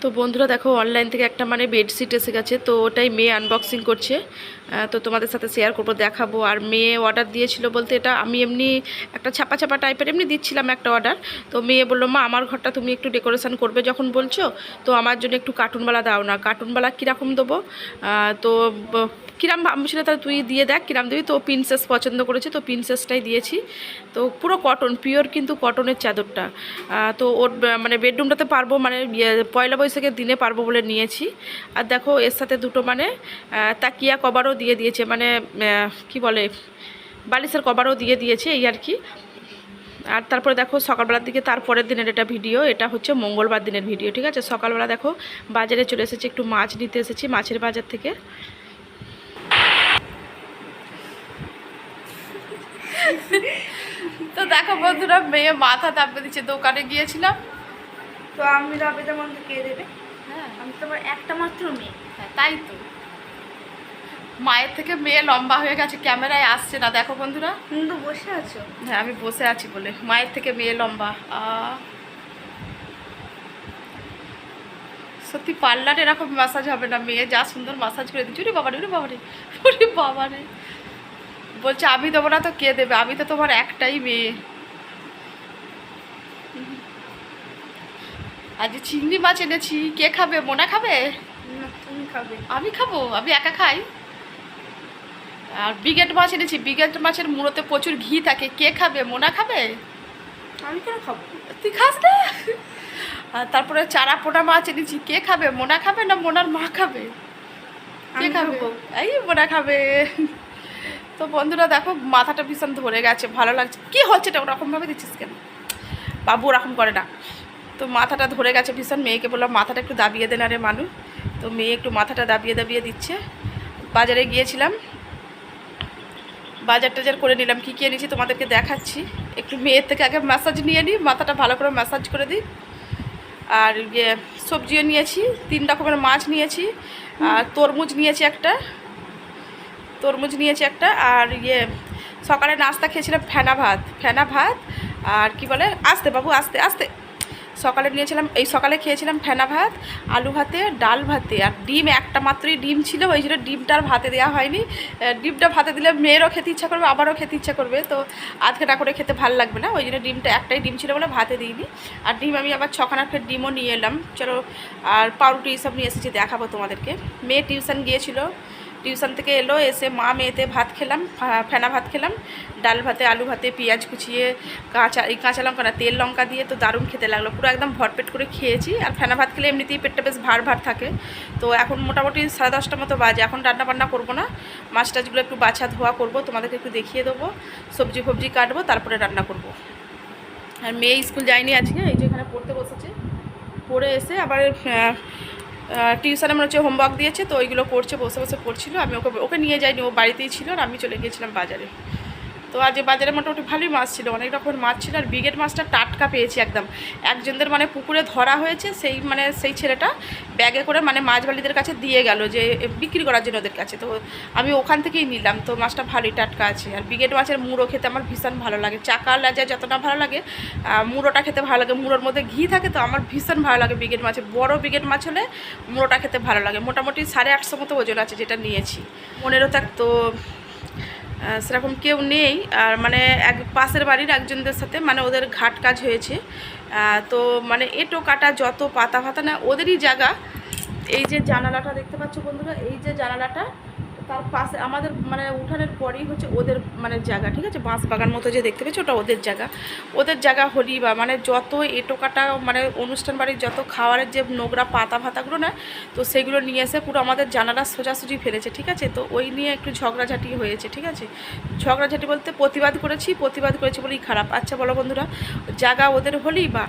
তো বন্ধুরা দেখো অনলাইন থেকে একটা মানে বেডশিট এসে গেছে, তো ওটাই মেয়ে আনবক্সিং করছে। তো তোমাদের সাথে শেয়ার করবো, দেখাবো। আর মেয়ে অর্ডার দিয়েছিল বলতে, এটা আমি এমনি একটা ছাপা ছাপা টাইপের এমনি দিচ্ছিলাম একটা অর্ডার। তো মেয়ে বললো, মা আমার ঘরটা তুমি একটু ডেকোরেশন করবে যখন বলছো, তো আমার জন্য একটু কার্টুনওয়ালা দাও না। কার্টুনওয়ালা কীরকম দেবো? তো কিরাম ভাবছিল, তাহলে তুই দিয়ে দেখ কিরাম দিবি। তো প্রিন্সেস পছন্দ করেছে, তো প্রিন্সেসটাই দিয়েছি। তো পুরো কটন, পিওর কিন্তু কটনের চাদরটা। তো ওর মানে বেডরুমটাতে পারবো, মানে পয়লা বৈশাখের দিনে পারবো বলে নিয়েছি। আর দেখো এর সাথে দুটো মানে তাকিয়া কভারও দিয়ে দিয়েছে, মানে কি বলে, বালিশের কভারও দিয়ে দিয়েছে, এই আর কি। আর তারপরে দেখো সকালবেলার দিকে, তারপরের দিনের এটা ভিডিও, এটা হচ্ছে মঙ্গলবার দিনের ভিডিও, ঠিক আছে। সকালবেলা দেখো বাজারে চলে এসেছি, একটু মাছ নিতে এসেছি মাছের বাজার থেকে। তো দেখো বন্ধুরা, মেয়ে মাথা তাপে দিচ্ছে, দোকানে গিয়েছিলাম। তো আমি রাবে যেমন কে দেবে? হ্যাঁ, আমি তো আমার একটা মাত্র মেয়ে। হ্যাঁ তাই তো, মায়ের থেকে মেয়ে লম্বা হয়ে গেছে, ক্যামেরায় আসছে না দেখো বন্ধুরা। তুমি তো বসে আছো। হ্যাঁ আমি বসে আছি বলে, মায়ের থেকে মেয়ে লম্বা। সত্যি পার্লারে এরকম মাসাজ হবে না, মেয়ে যা সুন্দর মাসাজ করে দিচ্ছে। ওরে বাবারে, ওরে বাবারে, ওরে বাবারে। বলছে আমি দেবো না তো কে দেবে, আমি তো তোমার একটাই মেয়ে। আজ চিংড়ি মাছ এনেছি, কে খাবে? মোনা খাবে? না, তুমি খাবে। আমি খাবো, আমি একা খাই। আর ব্রিগেড মাছ এনেছি, ব্রিগেড মাছের মুড়োতে প্রচুর ঘি থাকে, কে খাবে? মোনা খাবে? আমি কেন খাবো? তুই খাস না? আর তারপরে চারা পোনা মাছ এনেছি, কে খাবে? মোনা খাবে না মোনার মা খাবে? কে আমি খাবে? খাবো। এই মোনা খাবে। তো বন্ধুরা দেখো মাথাটা ভীষণ ধরে গেছে, ভালো লাগছে। কি হচ্ছে এটা ওরকমভাবে দিচ্ছিস কেন? বাবু ওরকম করে না। তো মাথাটা ধরে গেছে ভীষণ, মেয়েকে বললাম মাথাটা একটু দাবিয়ে দেন আরে মানু। তো মেয়ে একটু মাথাটা দাবিয়ে দাবিয়ে দিচ্ছে। বাজারে গিয়েছিলাম, বাজার টাজার করে নিলাম, কী কী এনেছি তোমাদেরকে দেখাচ্ছি। একটু মেয়ের থেকে আগে ম্যাসাজ নিয়ে নিই, মাথাটা ভালো করে ম্যাসাজ করে দিই। আর ইয়ে সবজিও নিয়েছি, 3 রকমের মাছ নিয়েছি, আর তরমুজ নিয়েছি একটা, আর ইয়ে সকালে নাস্তা খেয়েছিলাম ফেনা ভাত। আর কি বলে, আস্তে বাবু আস্তে আস্তে। সকালে খেয়েছিলাম ফেনা ভাত, আলু ভাতে, ডাল ভাতে, আর ডিম একটা মাত্রই ডিম ছিল, ওই জন্য ডিমটা আর ভাতে দেওয়া হয়নি। ডিমটা ভাতে দিলে মেয়েরও খেতে ইচ্ছা করবে, আমারও খেতে ইচ্ছা করবে, তো আধখানা করে খেতে ভালো লাগবে না, ওই জন্য ডিমটা একটাই ডিম ছিল বলে ভাতে দিইনি। আর ডিম আমি আবার 6খানা ফের ডিমও নিয়ে এলাম, চলো। আর পাউরুটি এইসব নিয়ে এসেছি, দেখাবো তোমাদেরকে। মেয়ে টিউশন গিয়েছিল, টিউশন থেকে এলো, এসে মা মেয়েতে ভাত খেলাম, ফেনা ভাত খেলাম, ডাল ভাতে, আলু ভাতে, পেঁয়াজ কুচিয়ে, কাঁচা লঙ্কা না তেল লঙ্কা দিয়ে, তো দারুণ খেতে লাগলো, পুরো একদম ভরপেট করে খেয়েছি। আর ফেনা ভাত খেলে এমনিতেই পেটটা বেশ ভার থাকে। তো এখন মোটামুটি 10:30 মতো বাজে, এখন রান্না বান্না করবো না, মাছ টাছগুলো একটু বাছা ধোয়া করবো, তোমাদেরকে একটু দেখিয়ে দেবো, সবজি ফবজি কাটবো, তারপরে রান্না করব। আর মেয়ে স্কুল যায়নি আজকে, এই যে এখানে পড়তে বসেছে, পড়ে এসে আবার টিউশনে মনে হচ্ছে হোমওয়ার্ক দিয়েছে, তো ওইগুলো করছে, বসে বসে পড়ছিল। আমি ওকে নিয়ে যাইনি, ও বাড়িতেই ছিল, আর আমি চলে গিয়েছিলাম বাজারে। তো আজ বাজারে মোটামুটি ভালোই মাছ ছিল, অনেক রকমের মাছ ছিল। আর ব্রিগেড মাছটা টাটকা পেয়েছি একদম, একজনদের মানে পুকুরে ধরা হয়েছে, সেই ছেলেটা ব্যাগে করে মানে মাছবালিদের কাছে দিয়ে গেল যে বিক্রি করার জন্য ওদের কাছে, তো আমি ওখান থেকেই নিলাম। তো মাছটা ভালোই টাটকা আছে। আর ব্রিগেড মাছের মুড়ো খেতে আমার ভীষণ ভালো লাগে, চাকা লাজা যতটা ভালো লাগে, মুড়োটা খেতে ভালো লাগে, মুড়োর মধ্যে ঘি থাকে, তো আমার ভীষণ ভালো লাগে ব্রিগেড মাছের। বড় ব্রিগেড মাছ হলে মুড়োটা খেতে ভালো লাগে। মোটামুটি 850 মতো ওজন আছে যেটা নিয়েছি। 15 থাকতো, সেরকম কেউ নেই। আর মানে পাশের বাড়ির একজনদের সাথে মানে ওদের ঘাট কাজ হয়েছে, তো মানে এঁটো কাটা যত পাতা ফাতা না ওদেরই জায়গা। এই যে জানালাটা দেখতে পাচ্ছ বন্ধুরা, এই যে জানালাটা, তার পাশে আমাদের মানে উঠানের পরেই হচ্ছে ওদের মানে জায়গা, ঠিক আছে। বাঁশ বাগান মতো যে দেখতে পাচ্ছ ওটা ওদের জায়গা হলি বা মানে যত এঁটো কাটা মানে অনুষ্ঠান বাড়ির যত খাওয়ারের যে নোংরা পাতা ফাতাগুলো না, তো সেগুলো নিয়ে এসে পুরো আমাদের জানালা সোজাসুজি ফেলেছে, ঠিক আছে। তো ওই নিয়ে একটু ঝগড়াঝাটি হয়েছে, ঠিক আছে। ঝগড়াঝাটি বলতে প্রতিবাদ করেছি বলেই খারাপ। আচ্ছা বলো বন্ধুরা, জায়গা ওদের হলেই বা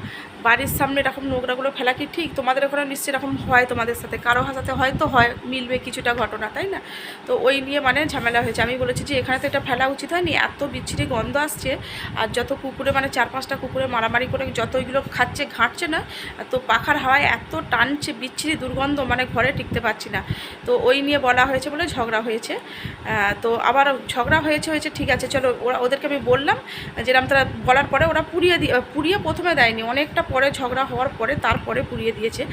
বাড়ির সামনে এরকম নোংরাগুলো ফেলা কি ঠিক? তোমাদের ওখানে নিশ্চয়ই এরকম হয়, তোমাদের সাথে কারো সাথে হয়তো হয়, মিলবে কিছুটা ঘটনা, তাই না? তো তো ওই নিয়ে মানে ঝামেলা হয়েছে। আমি বলেছি যে এখানে তো এটা ফেলা উচিত হয়নি, এত বিচ্ছিরি গন্ধ আসছে। আর যত কুকুরে মানে 4-5টা কুকুরে মারামারি করে যত ওইগুলো খাচ্ছে ঘাঁটছে না, তো পাখার হাওয়ায় এত টানছে, বিচ্ছিরি দুর্গন্ধ, মানে ঘরে টিকতে পারছি না। তো ওই নিয়ে বলা হয়েছে বলে ঝগড়া হয়েছে। তো আবার ঝগড়া হয়েছে ঠিক আছে, চলো ওদেরকে আমি বললাম, যেরকম তারা বলার পরে ওরা পুড়িয়ে প্রথমে দেয়নি, অনেকটা পরে ঝগড়া হওয়ার পরে তারপরে পুড়িয়ে দিয়েছে।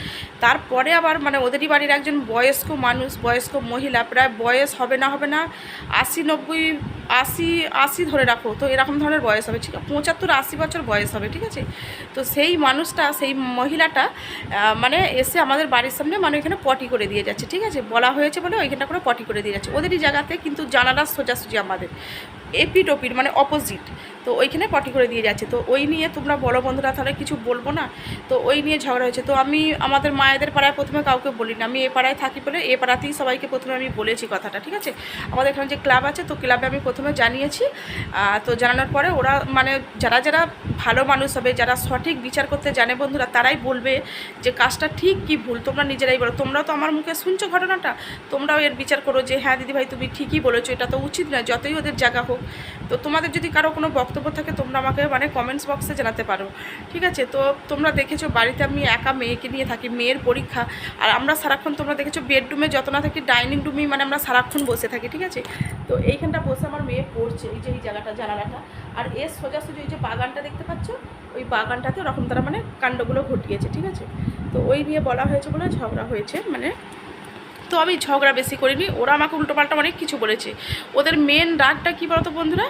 তারপরে আবার মানে ওদেরই বাড়ির একজন বয়স্ক মানুষ, বয়স্ক মহিলা, প্রায় বয়স হবে না 80 ধরে রাখো, তো এরকম ধরনের বয়স হবে, ঠিক আছে, 75-80 বছর বয়স হবে, ঠিক আছে। তো সেই মানুষটা, সেই মহিলাটা মানে এসে আমাদের বাড়ির সামনে মানে ওইখানে পটি করে দিয়ে যাচ্ছে, ঠিক আছে, বলা হয়েছে বলে ওইখানটা করে পটি করে দিয়ে যাচ্ছে ওদেরই জায়গাতে, কিন্তু জানালা সোজাসুজি আমাদের এপিট ওপিট মানে অপোজিট। তো ওইখানে পটি করে দিয়ে যাচ্ছে। তো ওই নিয়ে তোমরা বড় বন্ধুরা তাহলে কিছু বলবো না, তো ওই নিয়ে ঝগড়া হয়েছে। তো আমি আমাদের মায়েদের পাড়ায় প্রথমে কাউকে বলি না, আমি এ পাড়ায় থাকি বলে এ পাড়াতেই সবাইকে প্রথমে আমি বলেছি কথাটা, ঠিক আছে। আমাদের এখানে যে ক্লাব আছে, তো ক্লাবে আমি প্রথমে জানিয়েছি। তো জানানোর পরে ওরা মানে যারা যারা ভালো মানুষ হবে, যারা সঠিক বিচার করতে জানে বন্ধুরা, তারাই বলবে যে কাজটা ঠিক কি ভুল, তোমরা নিজেরাই বলো। তোমরাও তো আমার মুখে শুনছো ঘটনাটা, তোমরাও এর বিচার করো যে হ্যাঁ দিদিভাই তুমি ঠিকই বলেছো, এটা তো উচিত না, যতই ওদের জায়গা হোক। তো তোমাদের যদি কারো কোনো বক্তব্য থাকে তোমরা আমাকে মানে কমেন্টস বক্সে জানাতে পারো, ঠিক আছে। তো তোমরা দেখেছো বাড়িতে আমি একা মেয়েকে নিয়ে থাকি, মেয়ের পরীক্ষা, আর আমরা সারাক্ষণ তোমরা দেখেছো বেডরুমে যত না থাকি ডাইনিং রুমেই মানে আমরা সারাক্ষণ বসে থাকি, ঠিক আছে। তো এইখানটা বসে আমার মেয়ে পড়ছে, এই যে এই জায়গাটা জানালাটা, আর এর সোজাসুজি এই যে বাগানটা দেখতে পাচ্ছ, ওই বাগানটাতে ওরকম তারা মানে কাণ্ডগুলো ঘটিয়েছে, ঠিক আছে। তো ওই নিয়ে বলা হয়েছে বলে ঝগড়া হয়েছে মানে। তো আমি ঝগড়া বেশি করিনি, ওরা আমাকে উল্টোপাল্টা অনেক কিছু বলেছে। ওদের মেন রাগটা কী বলতো বন্ধুরা,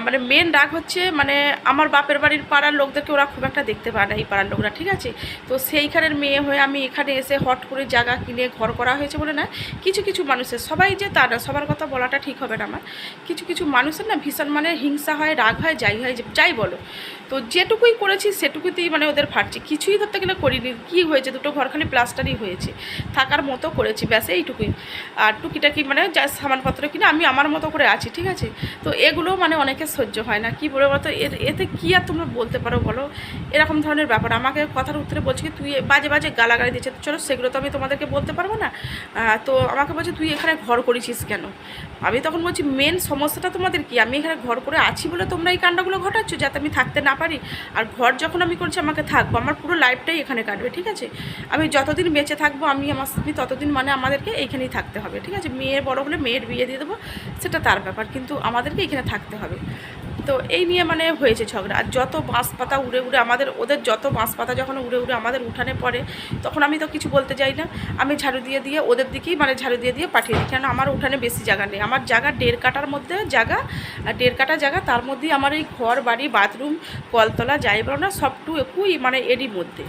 মানে মেন রাগ হচ্ছে মানে আমার বাপের বাড়ির পাড়ার লোকদেরকে ওরা খুব একটা দেখতে পায় না, এই পাড়ার লোকরা, ঠিক আছে। তো সেইখানের মেয়ে হয়ে আমি এখানে এসে হট করে জায়গা কিনে ঘর করা হয়েছে বলে না, কিছু কিছু মানুষের, সবাই যে তা না, সবার কথা বলাটা ঠিক হবে না আমার, কিছু কিছু মানুষের না ভীষণ মানে হিংসা হয়, রাগ হয়, যাই বলো। তো যেটুকুই করেছি সেটুকুতেই মানে ওদের ফাটছে, কিছুই ধরতে গেলে করিনি। কী হয়েছে, দুটো ঘর খালি প্লাস্টারই হয়েছে, থাকার মতো করেছি, ব্যাস এইটুকুই। আর টুকিটাকি মানে যা সামানপত্র কিনে আমি আমার মতো করে আছি, ঠিক আছে। তো এগুলো মানে অনেকের সহ্য হয় না, কি বলে বলতো, এতে কী আর তোমরা বলতে পারো বলো, এরকম ধরনের ব্যাপার। আমাকে কথার উত্তরে বলছি কি তুই বাজে বাজে গালাগালি দিচ্ছে, চলো সেগুলো তো আমি তোমাদেরকে বলতে পারবো না। তো আমাকে বলছে তুই এখানে ঘর করেছিস কেন। আমি তখন বলছি মেন সমস্যাটা তোমাদের কি, আমি এখানে ঘর করে আছি বলে তোমরা এই কাণ্ডগুলো ঘটাচ্ছ, যাতে আমি থাকতে না পারি। আর ঘর যখন আমি করছি আমাকে থাকবো, আমার পুরো লাইফটাই এখানে কাটবে, ঠিক আছে। আমি যতদিন বেঁচে থাকবো আমি আমার স্বামী, ততদিন মানে আমাদেরকে এইখানেই থাকতে হবে, ঠিক আছে। মেয়ের বড় হলে মেয়ের বিয়ে দিয়ে দেবো, সেটা তার ব্যাপার, কিন্তু আমাদেরকে এখানে থাকতে হবে। তো এই নিয়ে মানে হয়েছে ঝগড়া। আর যত বাঁশ পাতা উড়ে উড়ে আমাদের, ওদের যত বাঁশ পাতা যখন উড়ে উড়ে আমাদের উঠানে পড়ে, তখন আমি তো কিছু বলতে চাই না, আমি ঝাড়ু দিয়ে ওদের দিকেই মানে ঝাড়ু দিয়ে পাঠিয়ে দিই। কেন আমার উঠানে বেশি জায়গা নেই, আমার জায়গা 1.5 কাঠার মধ্যে জায়গা, 1.5 কাঠা জায়গা, তার মধ্যেই আমার এই ঘর বাড়ি বাথরুম কলতলা যাই বলো না সবটুকুই মানে এরই মধ্যে।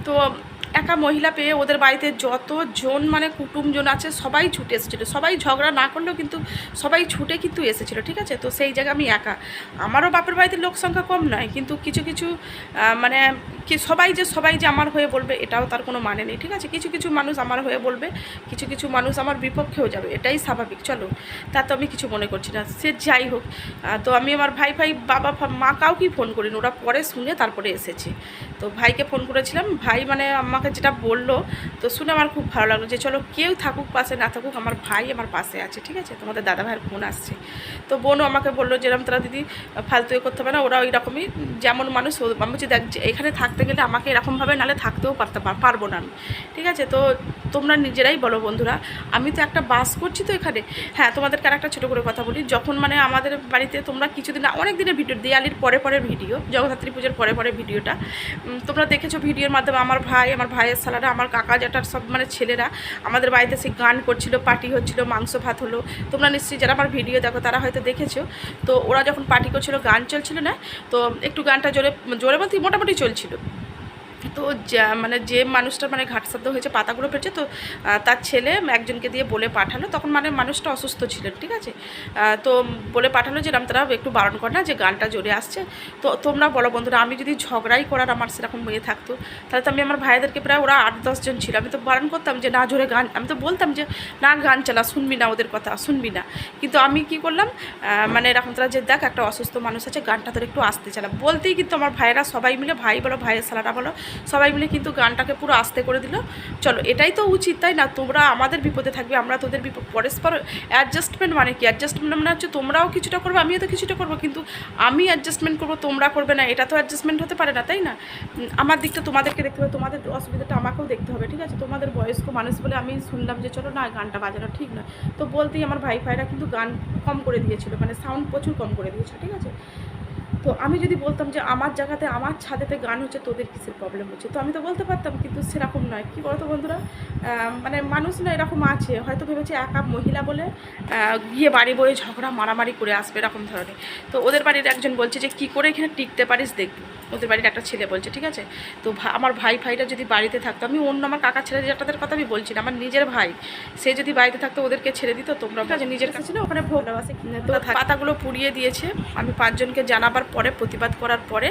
তো একা মহিলা পেয়ে ওদের বাড়িতে যতজন মানে কুটুমজন আছে সবাই ছুটে এসেছিলো, সবাই ঝগড়া না করলেও কিন্তু সবাই ছুটে কিন্তু এসেছিলো, ঠিক আছে। তো সেই জায়গায় আমি একা, আমারও বাপের বাড়িতে লোক সংখ্যা কম নয়, কিন্তু কিছু কিছু মানে কি সবাই যে আমার হয়ে বলবে এটাও তার কোনো মানে নেই, ঠিক আছে। কিছু কিছু মানুষ আমার হয়ে বলবে, কিছু কিছু মানুষ আমার বিপক্ষেও যাবে, এটাই স্বাভাবিক, চলো তা তো আমি কিছু মনে করছি না, সে যাই হোক। তো আমি আমার ভাই বাবা মা কাউকেই ফোন করিনি, ওরা পরে শুনে তারপরে এসেছে। তো ভাইকে ফোন করেছিলাম, ভাই মানে আমাকে যেটা বললো তো শুনে আমার খুব ভালো লাগলো, যে চলো কেউ থাকুক পাশে না থাকুক আমার ভাই আমার পাশে আছে, ঠিক আছে। তোমাদের দাদা ভাইয়ের ফোন আসছে, তো বোনও আমাকে বললো যেরকম তারা দিদি ফালতু করতে পারে না, ওরা ওই রকমই যেমন মানুষ। আমি বলছি দেখ এখানে থাকতে গেলে আমাকে এরকমভাবে নাহলে থাকতেও পারবো না আমি, ঠিক আছে। তো তোমরা নিজেরাই বলো বন্ধুরা, আমি তো একটা বাস করছি তো এখানে। হ্যাঁ তোমাদেরকে আর একটা ছোটো করে কথা বলি, যখন মানে আমাদের বাড়িতে তোমরা কিছুদিন অনেক দিনের ভিডিও, দিওয়ালির পরে ভিডিও, জগদ্ধাত্রী পুজোর পরে ভিডিওটা তোমরা দেখেছো, ভিডিওর মাধ্যমে আমার ভাইয়ের সালারা, আমার কাকা জ্যাঠার সব মানে ছেলেরা আমাদের বাড়িতে সেই গান করছিল, পার্টি হচ্ছিল, মাংস ভাত হলো। তোমরা নিশ্চয়ই যারা আমার ভিডিও দেখো তারা হয়তো দেখেছো। তো ওরা যখন পার্টি করছিল, গান চলছিল না, তো একটু গানটা জোরে বলতে মোটামুটি চলছিল। তো মানে যে মানুষটার মানে ঘাটসাধ্য হয়েছে, পাতাগুলো পেয়েছে, তো তার ছেলে একজনকে দিয়ে বলে পাঠালো, তখন মানে মানুষটা অসুস্থ ছিলেন, ঠিক আছে। তো বলে পাঠালো যে তারা একটু বারণ কর না, যে গানটা জোরে আসছে। তো তোমরা বলো বন্ধুরা, আমি যদি ঝগড়াই করার আমার সেরকম হয়ে থাকতো, তাহলে তো আমি আমার ভাইদেরকে প্রায় ওরা 8-10 জন ছিল, আমি তো বারণ করতাম যে না জোরে গান, আমি তো বলতাম যে না গান চালা, শুনবি না ওদের কথা, শুনবি না। কিন্তু আমি কি করলাম, মানে এরকম তারা যে দেখ একটা অসুস্থ মানুষ আছে, গানটা তোর একটু আসতে চালা, বলতেই কিন্তু আমার ভাইয়েরা সবাই মিলে, ভাই বলো ভাইয়ের সালারা বলো সবাই মিলে কিন্তু গানটাকে পুরো আস্তে করে দিল। চলো, এটাই তো উচিত, তাই না? তোমরা আমাদের বিপদে থাকবে, আমরা তোদের বিপদ, পরস্পর অ্যাডজাস্টমেন্ট। মানে কি অ্যাডজাস্টমেন্ট? মানে হচ্ছে তোমরাও কিছুটা করবে, আমিও তো কিছুটা করবো, কিন্তু আমি অ্যাডজাস্টমেন্ট করবো, তোমরা করবে না, এটা তো অ্যাডজাস্টমেন্ট হতে পারে না, তাই না? আমার দিকটা তোমাদেরকে দেখতে হবে, তোমাদের অসুবিধাটা আমাকেও দেখতে হবে, ঠিক আছে? তোমাদের বয়স্ক মানুষ বলে আমি শুনলাম যে চলো না, গানটা বাজানো ঠিক নয়, তো বলতেই আমার ভাইরা কিন্তু গান কম করে দিয়েছিল, মানে সাউন্ড প্রচুর কম করে দিয়েছিল, ঠিক আছে? তো আমি যদি বলতাম যে আমার জায়গাতে আমার ছাদেতে গান হচ্ছে, তোদের কিসের প্রবলেম হচ্ছে, তো আমি তো বলতে পারতাম, কিন্তু সেরকম নয়। কী বলতো বন্ধুরা, মানে মানুষ না এরকম আছে, হয়তো ভেবেছে একা মহিলা বলে গিয়ে বাড়ি বয়ে ঝগড়া মারামারি করে আসবে, এরকম ধরনের। তো ওদের বাড়ির একজন বলছে যে কী করে এখানে টিকতে পারিস দেখবি, ওদের বাড়ির একটা ছেলে বলছে, ঠিক আছে? তো আমার ভাইরা যদি বাড়িতে থাকতো, আমি অন্য আমার কাকার ছেলে যেটাদের কথা আমি বলছি না, আমার নিজের ভাই, সে যদি বাড়িতে থাকতো ওদেরকে ছেড়ে দিত, তোমরা কাছে নিজের কাছে ছিল ওখানে ভোগ আছে, তো পাতাগুলো পুড়িয়ে দিয়েছে। আমি 5 জনকে জানাবার পরে, প্রতিবাদ করার পরে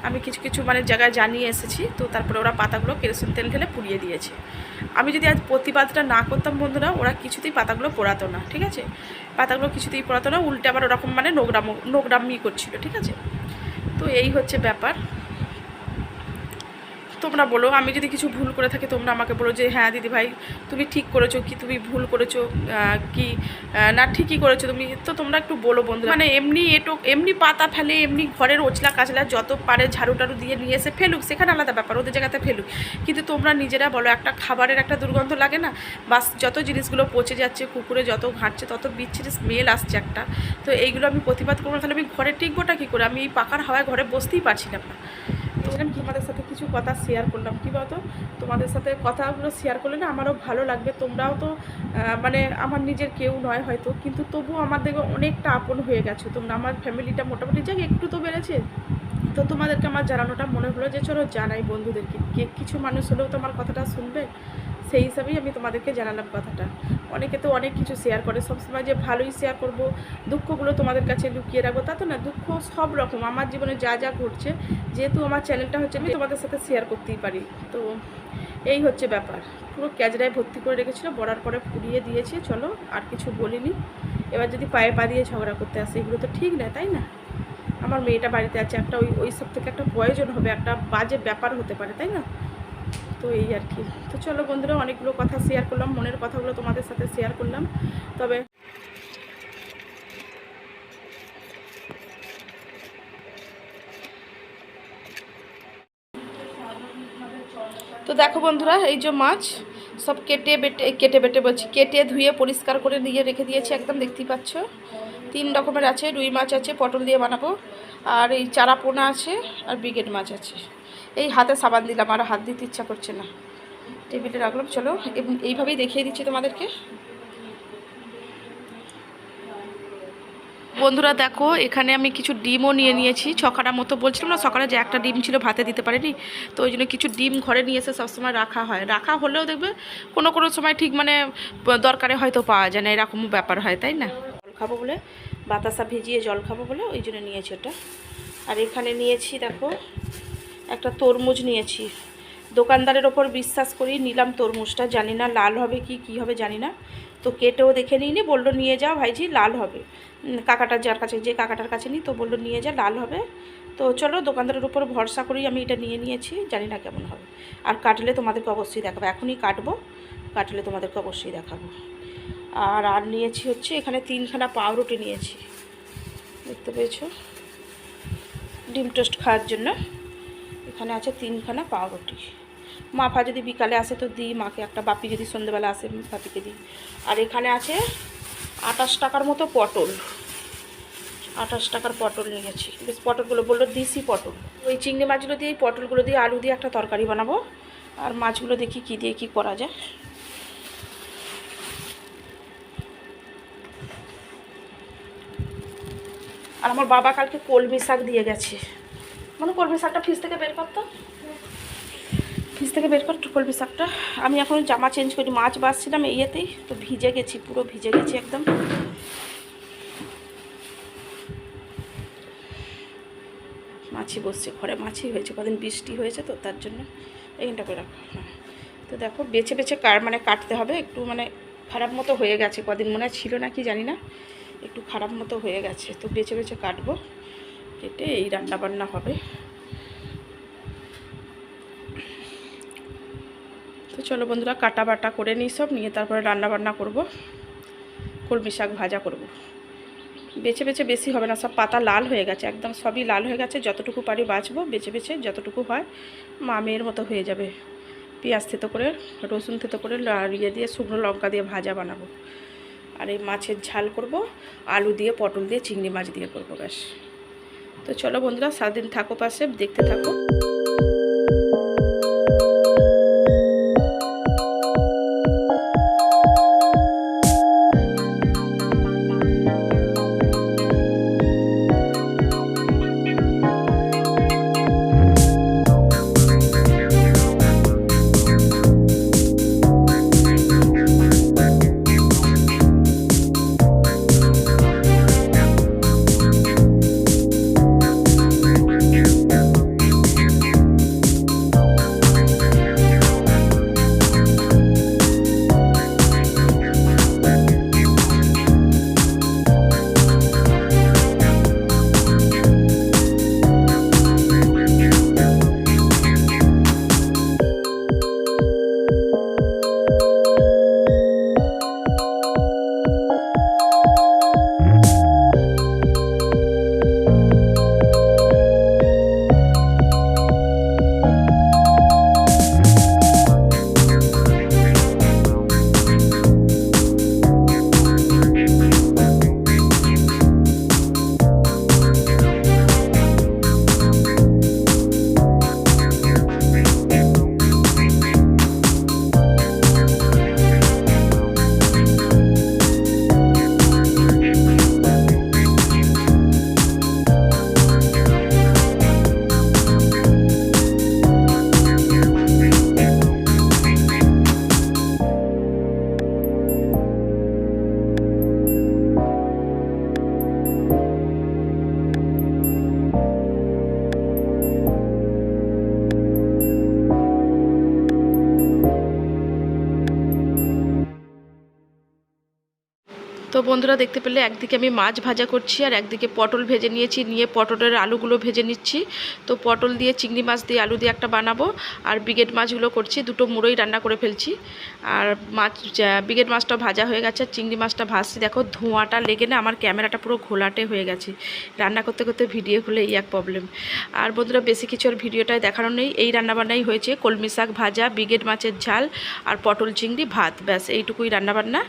আমি কিছু কিছু মানে জায়গায় জানিয়ে এসেছি, তো তারপরে ওরা পাতাগুলো কেরোসিন তেল ঢেলে পুড়িয়ে দিয়েছে। আমি যদি আজ প্রতিবাদটা না করতাম বন্ধুরা, ওরা কিছুতেই পাতাগুলো পোড়াতো না, ঠিক আছে? পাতাগুলো কিছুতেই পোড়াতো না, উল্টে আবার ওরকম মানে নোংরামি করছিল, ঠিক আছে? তো এই হচ্ছে ব্যাপার। তোমরা বলো, আমি যদি কিছু ভুল করে থাকি তোমরা আমাকে বলো যে হ্যাঁ দিদি ভাই তুমি ঠিক করেছো, কি তুমি ভুল করেছো, কি না ঠিকই করেছো তুমি, তো তোমরা একটু বলো বন্ধু। মানে এমনি পাতা ফেলে, এমনি ঘরের ওচলা কাচলা যত পারে ঝাড়ু টাড়ু দিয়ে নিয়ে এসে ফেলুক, সেখানে আলাদা ব্যাপার, ওদের জায়গাতে ফেলুক, কিন্তু তোমরা নিজেরা বলো, একটা খাবারের একটা দুর্গন্ধ লাগে না? বাস যত জিনিসগুলো পচে যাচ্ছে, কুকুরে যত ঘাঁটছে তত বিচ্ছিরি স্মেল আসছে একটা। তো এইগুলো আমি প্রতিবাদ করবো, তাহলে আমি ঘরে টিকবোটা কী করে? আমি এই পাকার হাওয়ায় ঘরে বসতেই পারছিলাম না। তো তোমাদের সাথে কিছু কথা শেয়ার করলাম, কী বলতো, তোমাদের সাথে কথাগুলো শেয়ার করলে না আমারও ভালো লাগবে। তোমরাও তো মানে আমার নিজের কেউ নয় হয়তো, কিন্তু তবুও আমার দেখবে অনেকটা আপন হয়ে গেছো তোমরা, আমার ফ্যামিলিটা মোটামুটি যাক একটু তো বেড়েছে। তো তোমাদেরকে আমার জানানোটা মনে হলো যে চলো জানাই বন্ধুদেরকে, কিছু মানুষ হলেও তো আমার কথাটা শুনবে, সেই হিসাবেই আমি তোমাদেরকে জানালাম কথাটা। অনেকে তো অনেক কিছু শেয়ার করে, সবসময় যে ভালোই শেয়ার করব, দুঃখগুলো তোমাদের কাছে লুকিয়ে রাখবো তা তো না। দুঃখ সব রকম আমার জীবনে যা যা ঘটছে, যেহেতু আমার চ্যানেলটা হচ্ছে, আমি তোমাদের সাথে শেয়ার করতেই পারি। তো এই হচ্ছে ব্যাপার, পুরো ক্যাজরায় ভর্তি করে রেখেছিলো, বড়ার পরে পুড়িয়ে দিয়েছি, চলো আর কিছু বলিনি। এবার যদি পায়ে পা দিয়ে ঝগড়া করতে আসে, এগুলো তো ঠিক না, তাই না? আমার মেয়েটা বাড়িতে আছে, একটা ওই সব থেকে একটা প্রয়োজন হবে, একটা বাজে ব্যাপার হতে পারে, তাই না? তো এই আর কি। তো চলো বন্ধুরা, অনেকগুলো কথা শেয়ার করলাম, মনের কথাগুলো তোমাদের সাথে শেয়ার করলাম। তবে তো দেখো বন্ধুরা, এই যে মাছ সব কেটে ধুয়ে পরিষ্কার করে দিয়ে রেখে দিয়েছি একদম, দেখতেই পাচ্ছ। 3 রকমের আছে, রুই মাছ আছে, পটল দিয়ে বানাবো, আর এই চারা পোনা আছে, আর ব্রিগেড মাছ আছে। এই হাতে সাবান দিলাম, আর হাত দিতে ইচ্ছা করছে না, টেবিলে রাখলাম। চলো এইভাবেই দেখিয়ে দিচ্ছি তোমাদেরকে। বন্ধুরা দেখো, এখানে আমি কিছু ডিমও নিয়ে নিয়েছি, 6খানা মতো বলছিলাম না সকালে যে একটা ডিম ছিল ভাতে দিতে পারিনি, তো ওই জন্য কিছু ডিম ঘরে নিয়ে এসে সবসময় রাখা হয়, রাখা হলেও দেখবে কোনো কোনো সময় ঠিক মানে দরকারে হয়তো পাওয়া যায় না, এরকমও ব্যাপার হয়, তাই না? জল খাবো বলে, বাতাসা ভিজিয়ে জল খাবো বলে ওই জন্য নিয়েছি ওটা। আর এখানে নিয়েছি দেখো একটা তরমুজ নিয়েছি, দোকানদারের ওপর বিশ্বাস করি নিলাম তরমুজটা, জানি না লাল হবে কি হবে জানি না, তো কেটেও দেখে নিইনি, বললো নিয়ে যাও ভাইজি লাল হবে, কাকাটার যে কাকাটার কাছে নিই, তো বললো নিয়ে যা লাল হবে। তো চলো দোকানদারের উপর ভরসা করেই আমি এটা নিয়ে নিয়েছি, জানি না কেমন হবে। আর কাটলে তোমাদেরকে অবশ্যই দেখাবো, এখনই কাটবো, কাটলে তোমাদেরকে অবশ্যই দেখাবো। আর নিয়েছি হচ্ছে এখানে 3খানা পাউরুটি নিয়েছি, দেখতে পেয়েছো, ডিম টোস্ট খাওয়ার জন্য। এখানে আছে 3খানা পাউরুটি, মা যদি বিকালে আসে তো দিই মাকে একটা, বাপি যদি সন্ধ্যেবেলা আসে বাপিকে দিই। আর এখানে আছে 28 টাকার মতো পটল, 28 টাকার পটল নিয়েছি, বেশ পটলগুলো বললো দিসি পটল। ওই চিংড়ি মাছগুলো দিয়ে, পটলগুলো দিয়ে, আলু দিয়ে একটা তরকারি বানাবো, আর মাছগুলো দেখি কী দিয়ে কী করা যায়। আর আমার বাবা কালকে কলমি শাক দিয়ে গেছে, মানে কলমি শাকটা ফ্রিজ থেকে বের করতো, ফ্রিজ থেকে বের কর কলমি শাকটা। আমি এখন জামা চেঞ্জ করি, মাছ বাছছিলাম ইয়েতেই, তো ভিজে গেছি, পুরো ভিজে গেছি একদম। মাছি বসছে ঘরে, মাছি হয়েছে, কদিন বৃষ্টি হয়েছে তো তার জন্য এইখানটা করে রাখো। হ্যাঁ, তো দেখো বেছে বেছে মানে কাটতে হবে, একটু মানে খারাপ মতো হয়ে গেছে, কদিন মনে ছিল না কি জানি না, একটু খারাপ মতো হয়ে গেছে, তো বেছে বেছে কাটবো, কেটে এই রান্নাবান্না হবে। তো চলো বন্ধুরা, কাটা বাটা করে নিই সব, নিয়ে তারপরে রান্না বান্না করব। কলমি শাক ভাজা করব। বেছে বেছে বেশি হবে না, সব পাতা লাল হয়ে গেছে, একদম সবই লাল হয়ে গেছে। যতটুকু পারি বাছবো, বেছে বেছে যতটুকু হয় মা মেয়ের মতো হয়ে যাবে। পেঁয়াজ থেতো করে, রসুন থেতো করে, ইয়ে দিয়ে, শুকনো লঙ্কা দিয়ে ভাজা বানাবো। আর এই মাছের ঝাল করব, আলু দিয়ে, পটল দিয়ে, চিংড়ি মাছ দিয়ে করবো, ব্যাস। তো চলো বন্ধুরা, সারাদিন থাকো পাশে, দেখতে থাকো। তো বন্ধুরা, দেখতে পেলে একদিকে আমি মাছ ভাজা করছি, আর একদিকে পটল ভেজে নিয়েছি, নিয়ে পটলের আলুগুলো ভেজে নিচ্ছি। তো পটল দিয়ে, চিংড়ি মাছ দিয়ে, আলু দিয়ে একটা বানাবো। আর ব্রিগেড মাছগুলো করছি, দুটো মুড়োই রান্না করে ফেলছি। আর ব্রিগেড মাছটা ভাজা হয়ে গেছে, চিংড়ি মাছটা ভাজছি। দেখো ধোঁয়াটা লেগে না আমার ক্যামেরাটা পুরো ঘোলাটে হয়ে গেছে, রান্না করতে করতে ভিডিও খুলে এই এক প্রবলেম। আর বন্ধুরা, বেশি কিছু আর ভিডিওটায় দেখানো নেই, এই রান্নাবান্নাই হয়েছে। কলমি শাক ভাজা, ব্রিগেড মাছের ঝাল, আর পটল চিংড়ি ভাত, ব্যাস এইটুকুই রান্নাবান্না।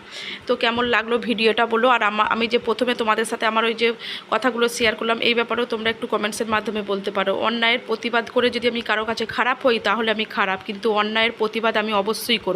তো কেমন লাগলো ভিডিওটা বলো। আর আমি যে প্রথমে তোমাদের সাথে আমার ওই যে কথাগুলো শেয়ার করলাম, এই ব্যাপারেও তোমরা একটু কমেন্টসের মাধ্যমে বলতে পারো। অন্যায়ের প্রতিবাদ করে যদি আমি কারো কাছে খারাপ হই, তাহলে আমি খারাপ, কিন্তু অন্যায়ের প্রতিবাদ আমি অবশ্যই করব।